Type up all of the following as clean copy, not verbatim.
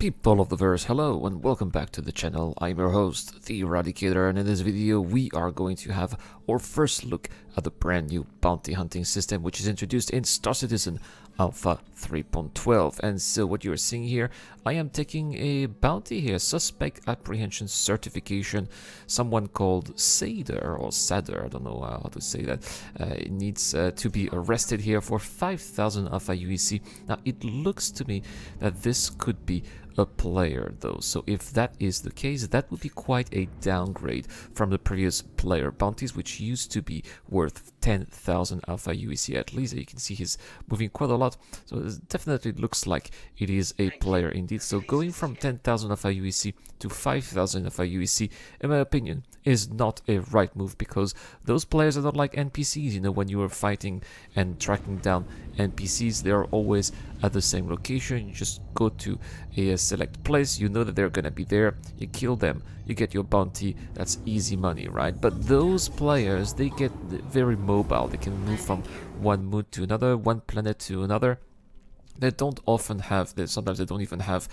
People of the verse, hello and welcome back to the channel. I'm your host, the Eradicator, and in this video we are going to have our first look at the brand new bounty hunting system which is introduced in Star Citizen Alpha 3.12. And so what you're seeing here, I am taking a bounty here, suspect apprehension certification. Someone called Sader or Sadder, I don't know how to say that, needs to be arrested here for 5,000 Alpha UEC. Now it looks to me that this could be a player though, so if that is the case, that would be quite a downgrade from the previous player bounties, which used to be worth 10,000 Alpha UEC at least. You can see he's moving quite a lot, so it definitely looks like it is a player indeed. So going from 10,000 Alpha UEC to 5,000 Alpha UEC, in my opinion, is not a right move, because those players are not like NPCs. You know, when you are fighting and tracking down NPCs, they are always at the same location. You just go to a select place, you know that they're gonna be there, you kill them, you get your bounty. That's easy money, right? But those players, they get very mobile. They can move from one mood to another, one planet to another. They don't often have, sometimes they don't even have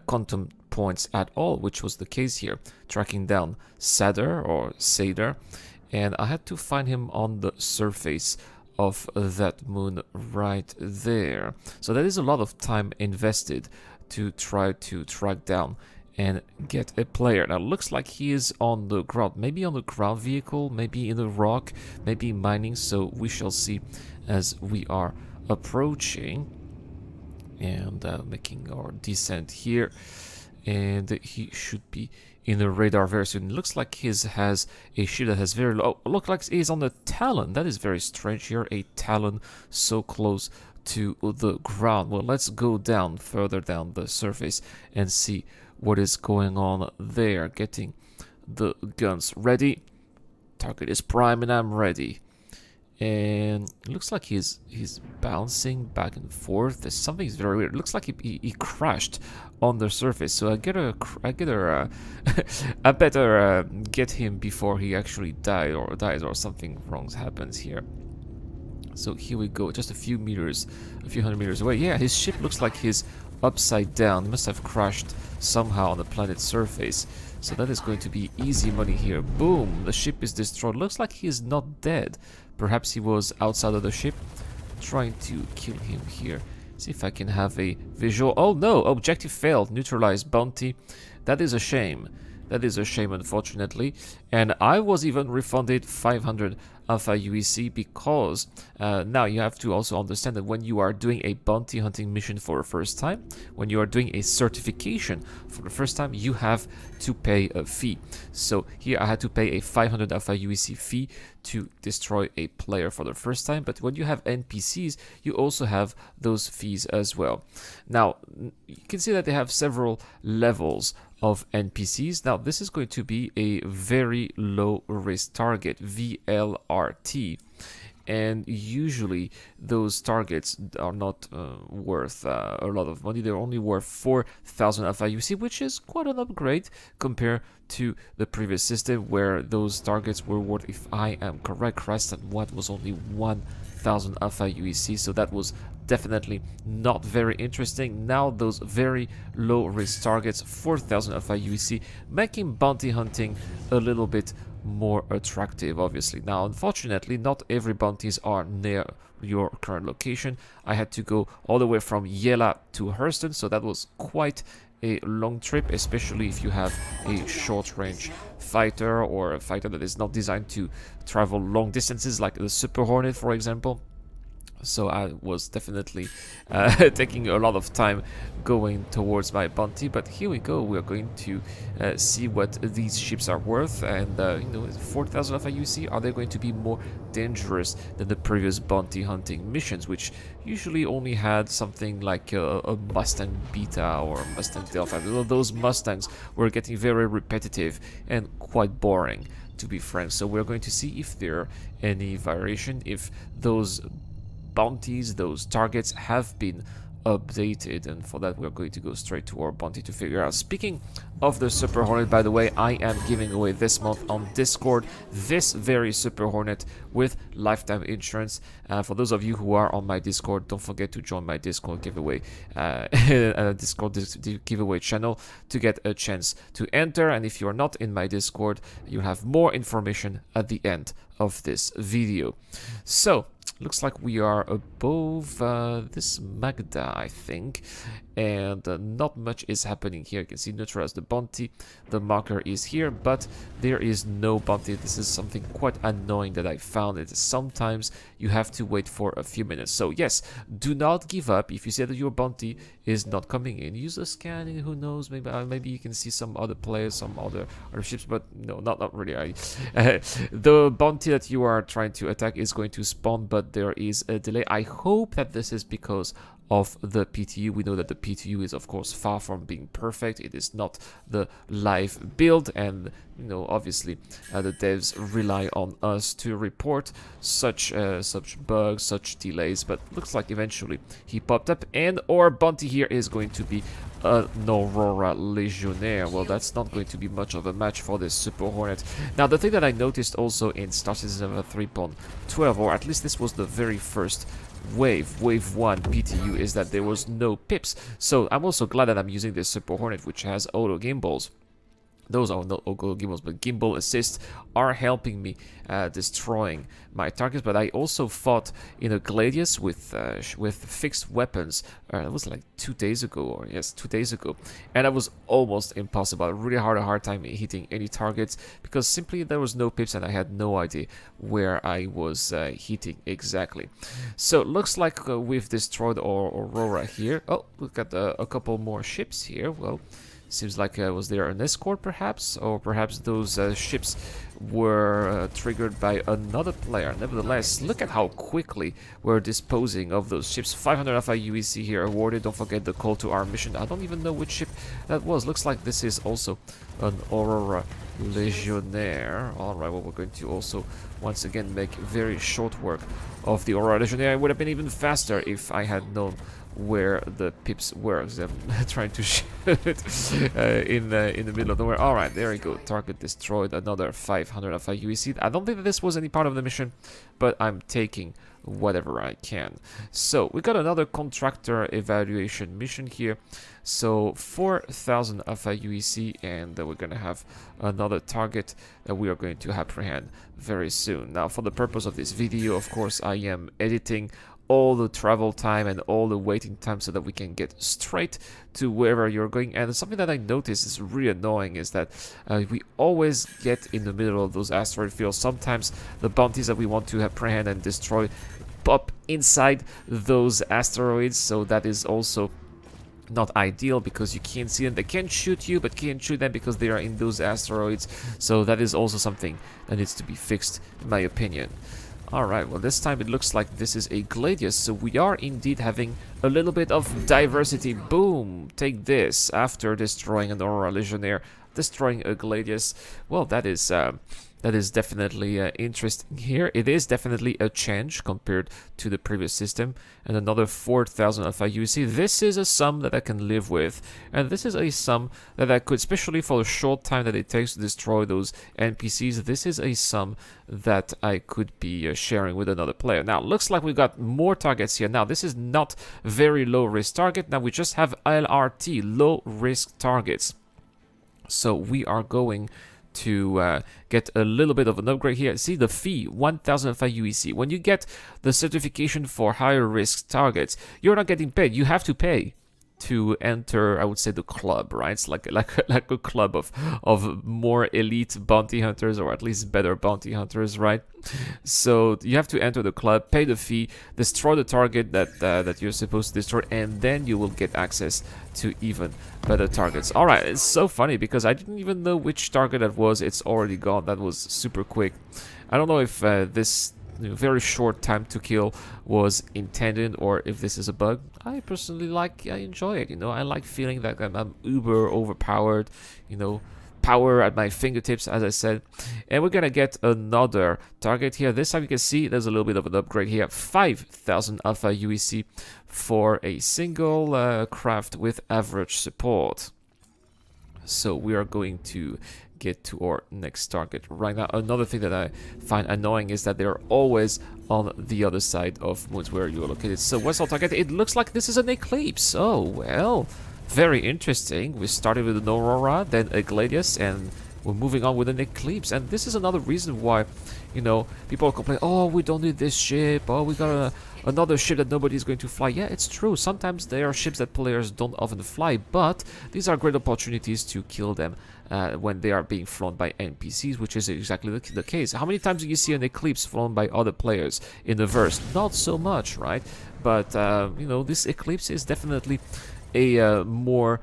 quantum points at all, which was the case here, tracking down Sadder or Sader, and I had to find him on the surface of that moon right there. So that is a lot of time invested to try to track down and get a player. Now looks like he is on the ground, maybe on the ground vehicle, maybe in the rock, maybe mining, so we shall see as we are approaching and making our descent here, and he should be in the radar very soon. It looks like his has a ship that has very low. Oh, look like he's on the Talon. That is very strange here, a Talon so close to the ground. Well, let's go down further down the surface and see what is going on there. Getting the guns ready. Target is prime and I'm ready. And it looks like he's bouncing back and forth. There's something very weird. It looks like he crashed on the surface. So I better get him before he actually dies or something wrong happens here. So here we go, just a few hundred meters away. Yeah, his ship looks like he's upside down. He must have crashed somehow on the planet's surface. So that is going to be easy money here. Boom, the ship is destroyed. Looks like he is not dead. Perhaps he was outside of the ship. Trying to kill him here. See if I can have a visual. Oh no, objective failed. Neutralized bounty. That is a shame. That is a shame, unfortunately. And I was even refunded 500 Alpha UEC because now you have to also understand that when you are doing a bounty hunting mission for the first time, when you are doing a certification for the first time, you have to pay a fee. So here I had to pay a 500 Alpha UEC fee to destroy a player for the first time. But when you have NPCs, you also have those fees as well. Now, you can see that they have several levels of NPCs. Now this is going to be a very low risk target, VLRT, and usually those targets are not worth a lot of money. They're only worth 4,000 Alpha UC, which is quite an upgrade compared to the previous system where those targets were worth, if I am correct, Crescent One was only 1,000 Alpha UEC, so that was definitely not very interesting. Now those very low risk targets, 4,000 Alpha UEC, making bounty hunting a little bit more attractive, obviously. Now unfortunately not every bounties are near your current location. I had to go all the way from Yela to Hurston, so that was quite a long trip, especially if you have a short range fighter or a fighter that is not designed to travel long distances, like the Super Hornet for example. So I was definitely taking a lot of time going towards my bounty, but here we go. We are going to see what these ships are worth, and you know, 4,000 Alpha UC, are they going to be more dangerous than the previous bounty hunting missions, which usually only had something like a Mustang Beta or Mustang Delta? Those Mustangs were getting very repetitive and quite boring, to be frank. So we're going to see if there are any variation, if those bounties, those targets have been updated, and for that we're going to go straight to our bounty to figure out. Speaking of the Super Hornet, by the way, I am giving away this month on Discord this very Super Hornet with lifetime insurance. For those of you who are on my Discord, don't forget to join my Discord giveaway Discord giveaway channel to get a chance to enter. And if you are not in my Discord, you have more information at the end of this video. So looks like we are above this Magda, I think, and not much is happening here. You can see neutralize the bounty, the marker is here, but there is no bounty. This is something quite annoying that I found. It is sometimes you have to wait for a few minutes. So yes, do not give up. If you say that your bounty is not coming in, use a scanning. Who knows, maybe you can see some other players, some other ships, but no, not really. The bounty that you are trying to attack is going to spawn, but there is a delay. I hope that this is because of the PTU. We know that the PTU is of course far from being perfect. It is not the live build, and obviously the devs rely on us to report such bugs, such delays. But looks like eventually he popped up, and our bounty here is going to be an Aurora Legionnaire. Well, that's not going to be much of a match for this Super Hornet. Now, the thing that I noticed also in Star Citizen 3.12, or at least this was the very first wave 1 PTU, is that there was no pips. So I'm also glad that I'm using this Super Hornet, which has auto gimbals. Those are not auto gimbals, but gimbal assists are helping me destroying my targets. But I also fought in a Gladius with fixed weapons. It was like 2 days ago, or yes, 2 days ago, and it was almost impossible. I really had a hard time hitting any targets because simply there was no pips, and I had no idea where I was hitting exactly. So it looks like we've destroyed our Aurora here. Oh, look at a couple more ships here. Well, seems like was there an escort perhaps, or perhaps those ships were triggered by another player. Nevertheless, look at how quickly we're disposing of those ships. 500 Alpha UEC here awarded. Don't forget the call to our mission. I don't even know which ship that was. Looks like this is also an Aurora Legionnaire. Alright, well, we're going to also once again make very short work of the Aurora Legionnaire. It would have been even faster if I had known where the pips were. I'm trying to shoot in the middle of nowhere. Alright, there we go. Target destroyed. Another 500 Alpha UEC. I don't think that this was any part of the mission, but I'm taking whatever I can. So we got another contractor evaluation mission here. So 4,000 Alpha UEC, and we're going to have another target that we are going to apprehend very soon. Now, for the purpose of this video, of course, I am editing all the travel time and all the waiting time so that we can get straight to wherever you're going. And something that I noticed is really annoying is that we always get in the middle of those asteroid fields. Sometimes the bounties that we want to apprehend and destroy pop inside those asteroids, so that is also not ideal because you can't see them. They can shoot you, but can't shoot them because they are in those asteroids. So that is also something that needs to be fixed, in my opinion. Alright, well, this time it looks like this is a Gladius, so we are indeed having a little bit of diversity. Boom! Take this. After destroying an Aurora Legionnaire, destroying a Gladius. Well, that is definitely interesting here. It is definitely a change compared to the previous system. And another 4,000 Alpha UEC. This is a sum that I can live with. And this is a sum that I could, especially for the short time that it takes to destroy those NPCs, this is a sum that I could be sharing with another player. Now, looks like we got more targets here. Now, this is not very low risk target. Now, we just have LRT, low risk targets. So we are going to get a little bit of an upgrade here. See the fee, 1,005 UEC. When you get the certification for higher risk targets, you're not getting paid. You have to pay to enter, I would say, the club, right? It's like a club of more elite bounty hunters, or at least better bounty hunters, right? So you have to enter the club, pay the fee, destroy the target that you're supposed to destroy, and then you will get access to even better targets. All right, it's so funny because I didn't even know which target that was. It's already gone. That was super quick. I don't know if this very short time to kill was intended or if this is a bug. I personally I enjoy it, I like feeling that I'm uber overpowered, power at my fingertips, as I said. And we're gonna get another target here. This time you can see there's a little bit of an upgrade here. 5,000 alpha UEC for a single craft with average support. So we are going to get to our next target right now. Another thing that I find annoying is that they're always on the other side of moons where you are located. So what's our target? It looks like this is an eclipse. Oh, well, very interesting. We started with an aurora, then a gladius, and we're moving on with an eclipse. And this is another reason why, you know, people complain, oh, we don't need this ship, oh, we got another ship that nobody's going to fly. Yeah, it's true. Sometimes there are ships that players don't often fly, but these are great opportunities to kill them when they are being flown by NPCs, which is exactly the case. How many times do you see an eclipse flown by other players in the verse? Not so much, right? But, you know, this eclipse is definitely a more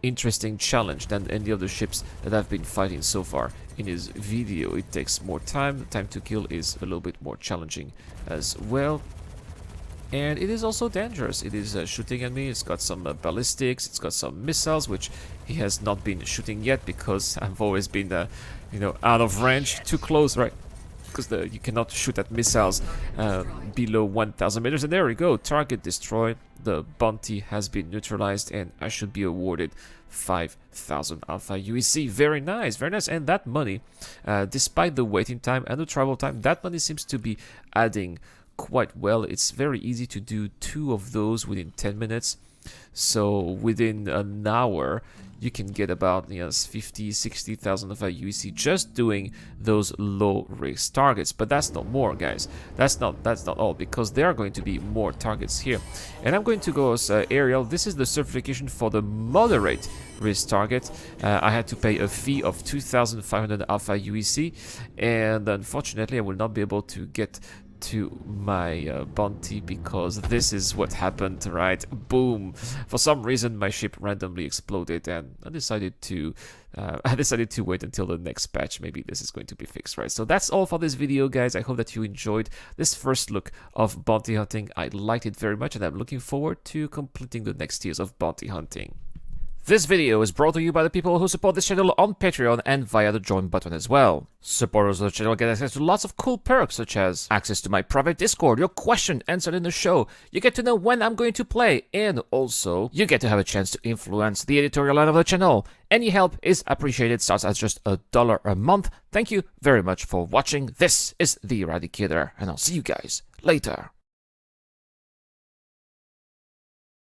interesting challenge than any of the ships that I've been fighting so far in his video. It takes more time. The time to kill is a little bit more challenging as well. And it is also dangerous. It is shooting at me. It's got some ballistics. It's got some missiles, which he has not been shooting yet because I've always been, you know, out of range, too close, right? Because you cannot shoot at missiles below 1,000 meters. And there we go. Target destroyed. The bounty has been neutralized, and I should be awarded 5,000 alpha UEC. Very nice, very nice. And that money, despite the waiting time and the travel time, that money seems to be adding quite well. It's very easy to do 2 of those within 10 minutes. So within an hour, you can get about 50, 60,000 of a UEC just doing those low risk targets. But that's not more, guys. That's not all, because there are going to be more targets here. And I'm going to go as aerial. This is the certification for the moderate risk target. I had to pay a fee of 2,500 alpha UEC, and unfortunately I will not be able to get to my bounty because this is what happened, right? Boom! For some reason my ship randomly exploded, and I decided to wait until the next patch. Maybe this is going to be fixed, right? So that's all for this video, guys. I hope that you enjoyed this first look of bounty hunting. I liked it very much, and I'm looking forward to completing the next tiers of bounty hunting. This video is brought to you by the people who support this channel on Patreon and via the join button as well. Supporters of the channel get access to lots of cool perks, such as access to my private Discord, your question answered in the show, you get to know when I'm going to play, and also you get to have a chance to influence the editorial line of the channel. Any help is appreciated, starts at just $1 a month. Thank you very much for watching. This is The Eradicator, and I'll see you guys later.